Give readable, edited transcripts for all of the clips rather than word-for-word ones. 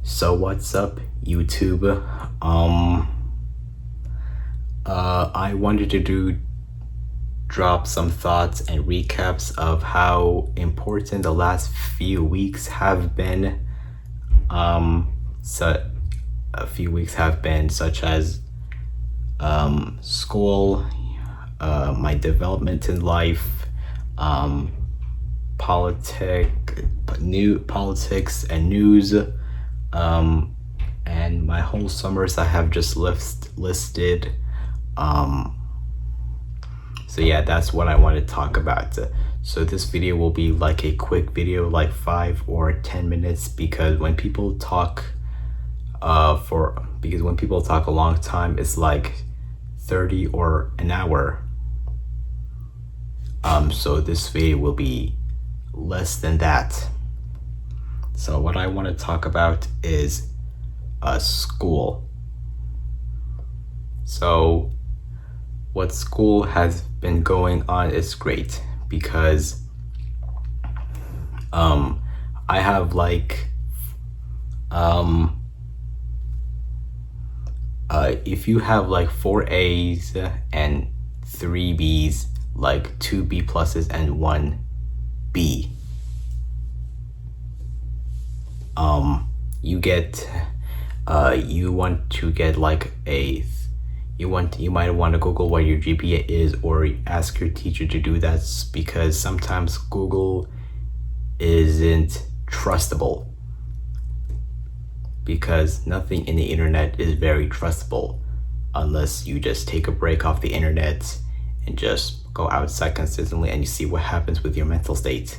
So what's up, YouTube? I wanted to drop some thoughts and recaps of how important the last few weeks have been. So a few weeks have been, such as school, my development in life, politics and news, and my whole summers I have just listed. So yeah, that's what I want to talk about. So this video will be like a quick video, like 5 or 10 minutes, because when people talk a long time, it's like 30 or an hour. So this video will be less than that. So what I want to talk about is school. So what school has been going on is great, because I have like if you have like 4 A's and 3 B's, like 2 B pluses and 1 B, you get you want to get like you might want to Google what your GPA is, or ask your teacher to do that, because sometimes Google isn't trustable, because nothing in the internet is very trustable unless you just take a break off the internet and just go outside consistently and you see what happens with your mental state.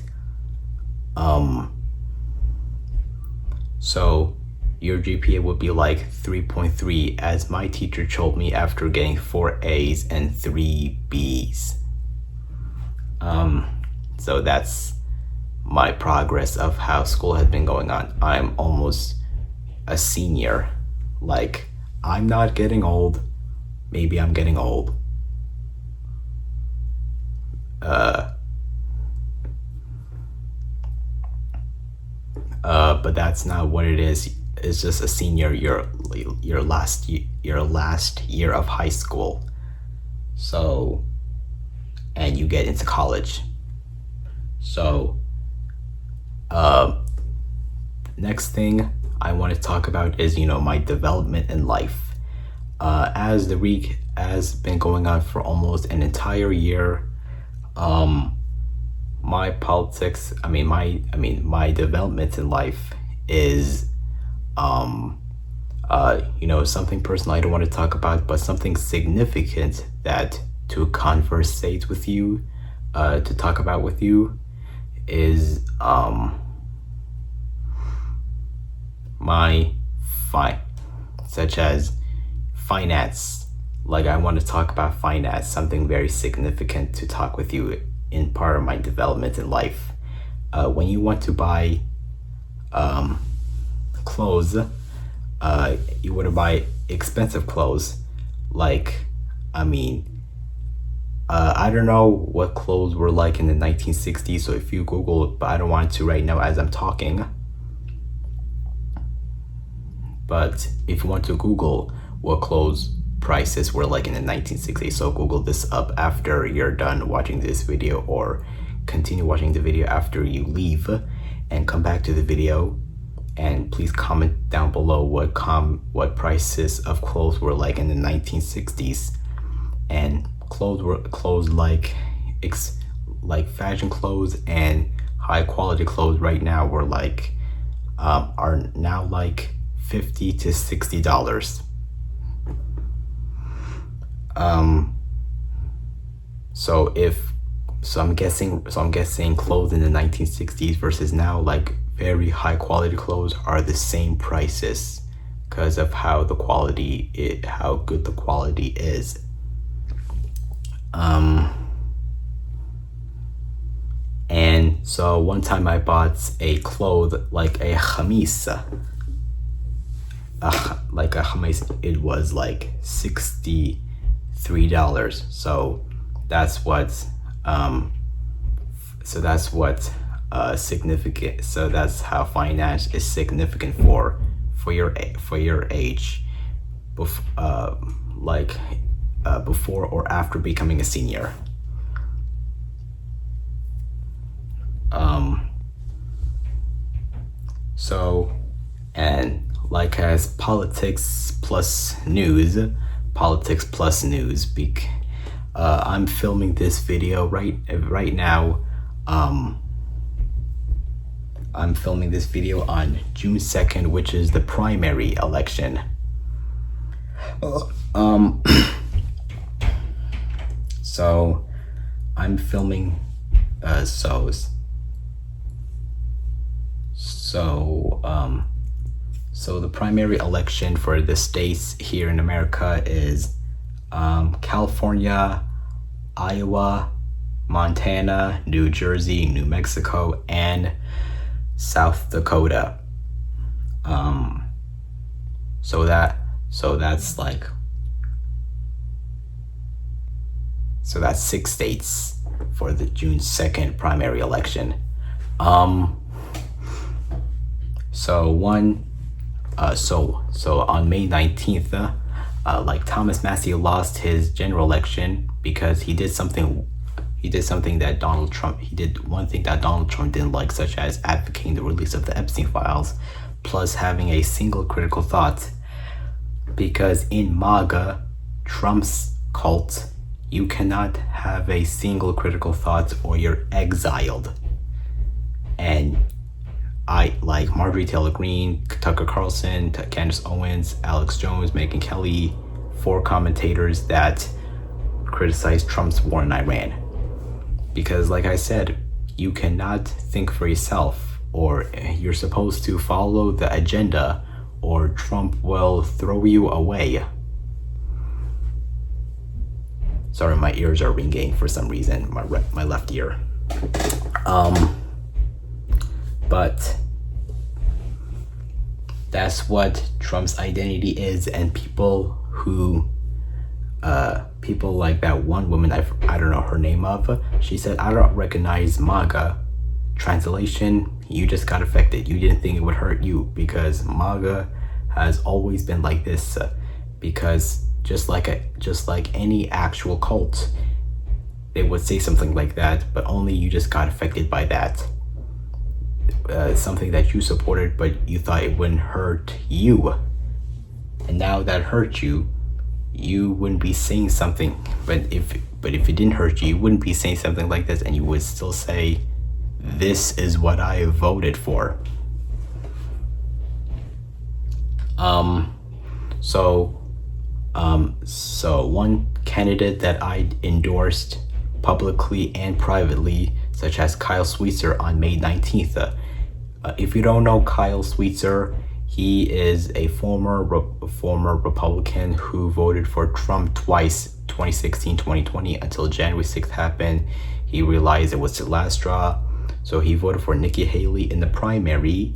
So your GPA would be like 3.3, as my teacher told me after getting 4 A's and 3 B's. So that's my progress of how school has been going on. I'm almost a senior. Like, I'm not getting old. Maybe I'm getting old. But that's not what it is. It's just a senior, your last year of high school. So, and you get into college. So, next thing I want to talk about is, my development in life. As the week has been going on for almost an entire year, my development in life is something personal I don't want to talk about, but something significant that to conversate with you, to talk about with you, is such as finance. Like, I want to talk about finance, something very significant to talk with you in part of my development in life. When you want to buy clothes, you want to buy expensive clothes. Like, I don't know what clothes were like in the 1960s, so if you Google it, but I don't want to right now as I'm talking. But if you want to Google what clothes prices were like in the 1960s, so Google this up after you're done watching this video, or continue watching the video after you leave and come back to the video, and please comment down below what prices of clothes were like in the 1960s. And clothes like fashion clothes and high quality clothes right now were like are now like $50 to $60. So I'm guessing clothes in the 1960s versus now, like very high quality clothes, are the same prices because of how good the quality is. And so one time I bought a cloth, like a chamis, it was like $63. So that's what significant. So that's how finance is significant for your age, before or after becoming a senior. So, and like as politics plus news, I'm filming this video right now. I'm filming this video on June 2nd, which is the primary election. So I'm filming, so the primary election for the states here in America is California, Iowa, Montana, New Jersey, New Mexico, and South Dakota. So that's 6 states for the June 2nd primary election. So on May 19th, like Thomas Massey lost his general election because he did one thing that Donald Trump didn't like, such as advocating the release of the Epstein files, plus having a single critical thought. Because in MAGA, Trump's cult, you cannot have a single critical thought or you're exiled. And I like Marjorie Taylor Greene, Tucker Carlson, Candace Owens, Alex Jones, Megyn Kelly, 4 commentators that criticized Trump's war in Iran. Because like I said, you cannot think for yourself, or you're supposed to follow the agenda, or Trump will throw you away. Sorry, my ears are ringing for some reason, my left ear. But that's what Trump's identity is, and people like that one woman, I don't know her name of, she said, "I don't recognize MAGA." Translation, you just got affected. You didn't think it would hurt you, because MAGA has always been like this. Because just like any actual cult, they would say something like that, but only you just got affected by that. Something that you supported, but you thought it wouldn't hurt you, and now that hurt you, you wouldn't be saying something. But if it didn't hurt you, you wouldn't be saying something like this, and you would still say, "This is what I voted for." So one candidate that I endorsed publicly and privately, such as Kyle Sweetser, on May 19th. If you don't know Kyle Sweetser, he is a former Republican who voted for Trump twice, 2016, 2020, until January 6th happened. He realized it was the last straw, so he voted for Nikki Haley in the primary,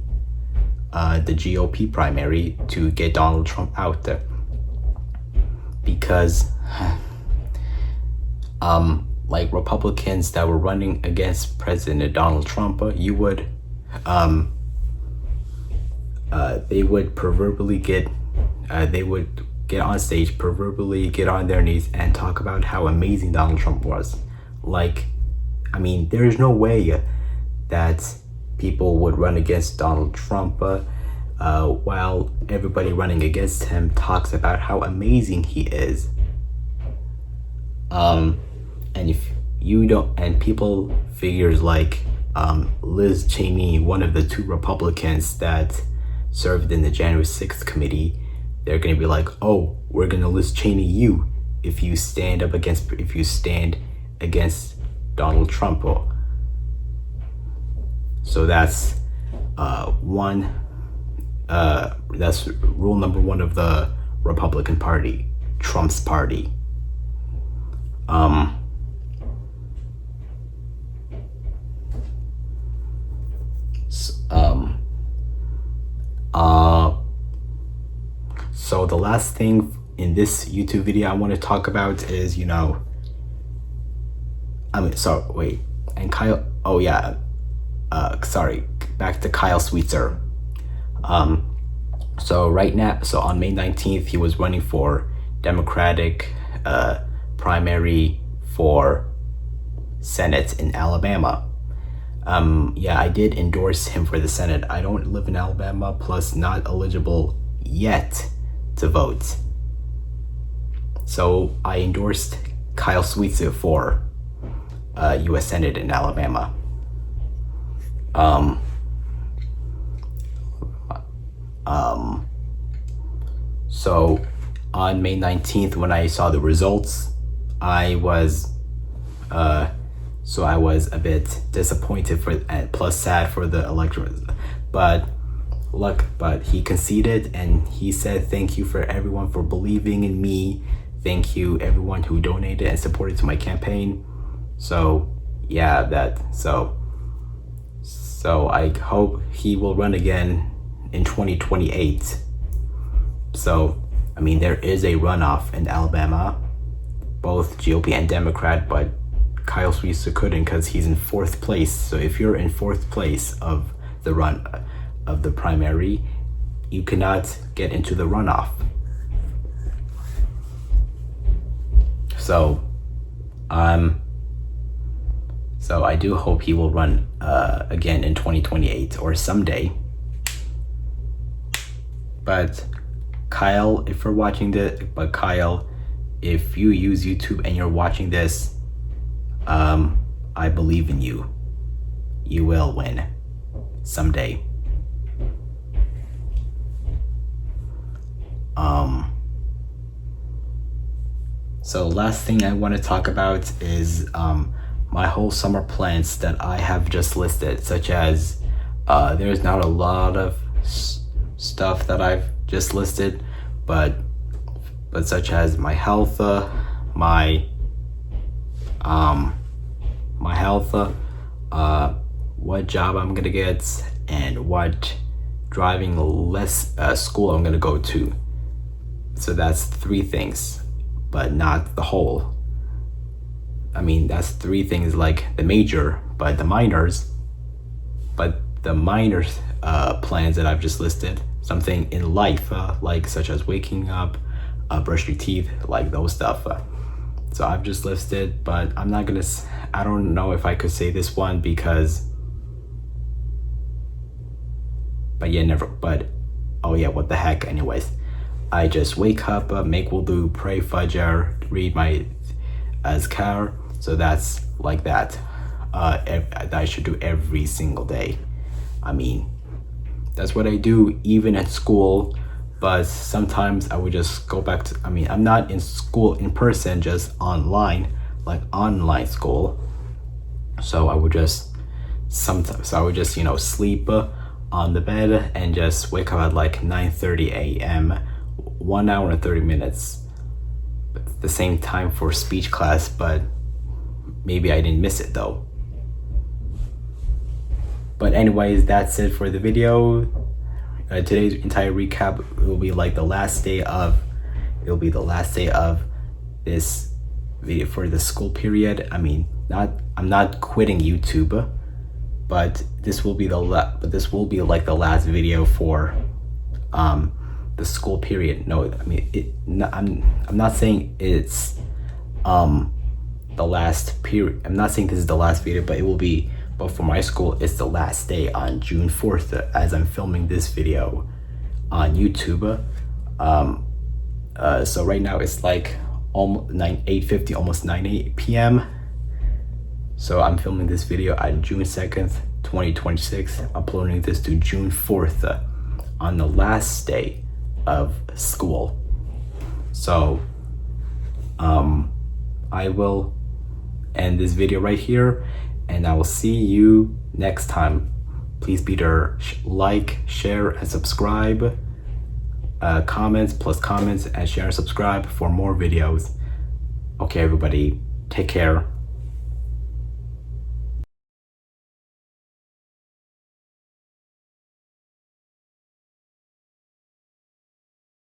the GOP primary, to get Donald Trump out. Because like Republicans that were running against President Donald Trump, they would proverbially get on stage, proverbially get on their knees and talk about how amazing Donald Trump was. Like, I mean, there's no way that people would run against Donald Trump while everybody running against him talks about how amazing he is. And if you don't, and people figures like Liz Cheney, one of the 2 Republicans that served in the January 6th committee, they're gonna be like, "Oh, we're gonna Liz Cheney you if you stand against Donald Trump." So that's that's rule number 1 of the Republican Party, Trump's party. So the last thing in this YouTube video I want to talk about is, back to Kyle Sweetser. So right now, so on May 19th, he was running for Democratic primary for Senate in Alabama. Yeah, I did endorse him for the Senate. I don't live in Alabama, plus not eligible yet to vote. So I endorsed Kyle Sweetser for U.S. Senate in Alabama. So on May 19th, when I saw the results, I was a bit disappointed and plus sad for the electorate, but he conceded and he said, "Thank you for everyone for believing in me. Thank you everyone who donated and supported to my campaign." So yeah, so I hope he will run again in 2028. So I mean, there is a runoff in Alabama, both GOP and Democrat, but Kyle Sweetser couldn't because he's in 4th place. So if you're in 4th place of the primary, you cannot get into the runoff. So I do hope he will run again in 2028 or someday. But Kyle, if you're watching this, if you use YouTube and you're watching this, I believe in you. You will win someday. So last thing I want to talk about is my whole summer plans that I have just listed, such as there's not a lot of stuff that I've just listed, but such as my health, what job I'm gonna get, and what driving less school I'm gonna go to. So that's 3 things, but not the whole. I mean, that's 3 things, like the major, but the minors plans that I've just listed, something in life, like such as waking up, brush your teeth, like those stuff. So I've just listed, but I don't know if I could say this one because, oh yeah, what the heck, anyways. I just wake up, make wudu, pray fajr, read my azkar. So that's like that. I should do every single day. I mean, that's what I do even at school, but sometimes I would just go back to, I'm not in school in person, just online, like online school. So I would just sleep on the bed and just wake up at like 9:30 a.m. 1 hour and 30 minutes, the same time for speech class, but maybe I didn't miss it though. But anyways, that's it for the video. Today's entire recap will be like the last day of this video for the school period. I'm not quitting YouTube, but this will be like the last video for the school period. No, I'm not saying it's the last period. I'm not saying this is the last video, but it will be. But for my school, it's the last day on June 4th, as I'm filming this video on YouTube. So right now it's like almost 8:50, almost 9 p.m. So I'm filming this video on June 2nd, 2026, uploading this to June 4th on the last day of school. So I will end this video right here, and I will see you next time. Please be there, like, share, and subscribe. Comments, and share and subscribe for more videos. Okay, everybody, take care.